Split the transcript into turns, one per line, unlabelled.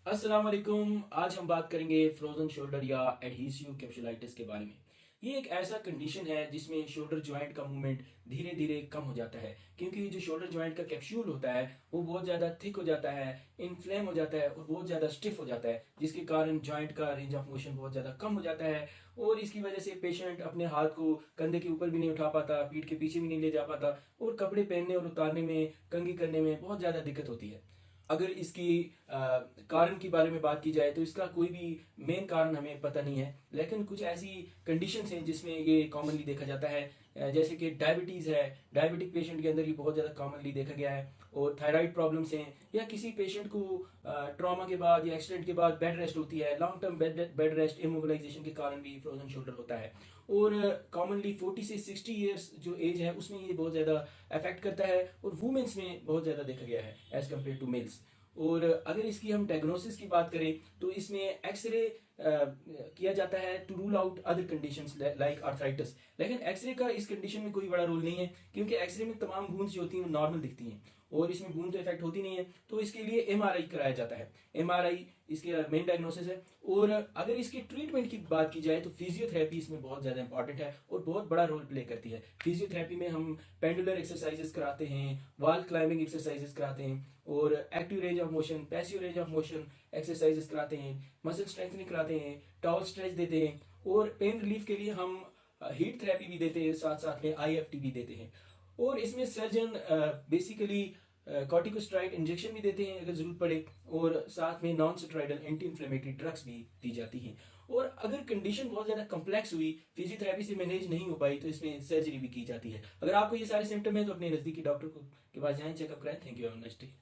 अस्सलाम वालेकुम। आज हम बात करेंगे फ्रोजन शोल्डर या एडहीसिव कैप्सुलाइटिस के बारे में। ये एक ऐसा कंडीशन है जिसमें शोल्डर जॉइंट का मूवमेंट धीरे धीरे कम हो जाता है, क्योंकि जो शोल्डर जॉइंट का कैप्सूल होता है वो बहुत ज़्यादा थिक हो जाता है, इन्फ्लेम हो जाता है और बहुत ज़्यादा स्टिफ हो जाता है, जिसके कारण जॉइंट का रेंज ऑफ मोशन बहुत ज़्यादा कम हो जाता है। और इसकी वजह से पेशेंट अपने हाथ को कंधे के ऊपर भी नहीं उठा पाता, पीठ के पीछे भी नहीं ले जा पाता और कपड़े पहनने और उतारने में, कंघी करने में बहुत ज़्यादा दिक्कत होती है। अगर इसकी कारण के बारे में बात की जाए तो इसका कोई भी मेन कारण हमें पता नहीं है, लेकिन कुछ ऐसी कंडीशंस हैं जिसमें ये कॉमनली देखा जाता है। जैसे कि डायबिटीज़ है, डायबिटिक पेशेंट के अंदर ये बहुत ज़्यादा कॉमनली देखा गया है। और थायराइड प्रॉब्लम्स हैं, या किसी पेशेंट को ट्रॉमा के बाद या एक्सीडेंट के बाद बेड रेस्ट होती है, long term bed rest immobilisation के कारण भी फ्रोजन शोल्डर होता है। और कॉमनली 40 से 60 ईयर्स जो एज है उसमें ये बहुत ज़्यादा अफेक्ट करता है और वुमेन्स में बहुत ज़्यादा देखा गया है एज कम्पेयर टू मेल्स। और अगर इसकी हम डायग्नोसिस की बात करें तो इसमें एक्सरे किया जाता है to rule out other conditions like arthritis. लेकिन एक्सरे का इस कंडीशन में कोई बड़ा रोल नहीं है, क्योंकि एक्सरे में तमाम बूंद जो होती हैं वो नॉर्मल दिखती हैं और इसमें बूंद तो इफेक्ट होती नहीं है, तो इसके लिए एमआरआई कराया जाता है। एमआरआई इसके मेन डायग्नोसिस है। और अगर इसकी ट्रीटमेंट की बात की जाए तो फिजियोथेरेपी इसमें बहुत ज़्यादा इंपॉर्टेंट है और बहुत बड़ा रोल प्ले करती है। फिजियोथेरेपी में हम पेंडुलर एक्सरसाइजेस कराते हैं, वॉल क्लाइंबिंग एक्सरसाइजेस कराते हैं और active range of motion, passive range of motion exercises कराते हैं, मसल स्ट्रेंथनिंग कराते हैं, टॉल स्ट्रेच देते हैं और पेन रिलीफ के लिए हम हीट थेरेपी भी देते हैं, साथ साथ में आईएफटी भी देते हैं। और इसमें सर्जन बेसिकली कॉर्टिकोस्टेरॉइड इंजेक्शन भी देते हैं अगर जरूरत पड़े, और साथ में non steroidal anti inflammatory drugs भी दी जाती हैं। और अगर कंडीशन बहुत ज़्यादा कम्प्लेक्स हुई, फिजियोथेरेपी से मैनेज नहीं हो पाई, तो इसमें सर्जरी भी की जाती है। अगर आपको ये सारे सिम्टम है तो अपने नज़दीकी डॉक्टर को के पास जाएं, चेकअप कराएं। Thank you, have a nice day.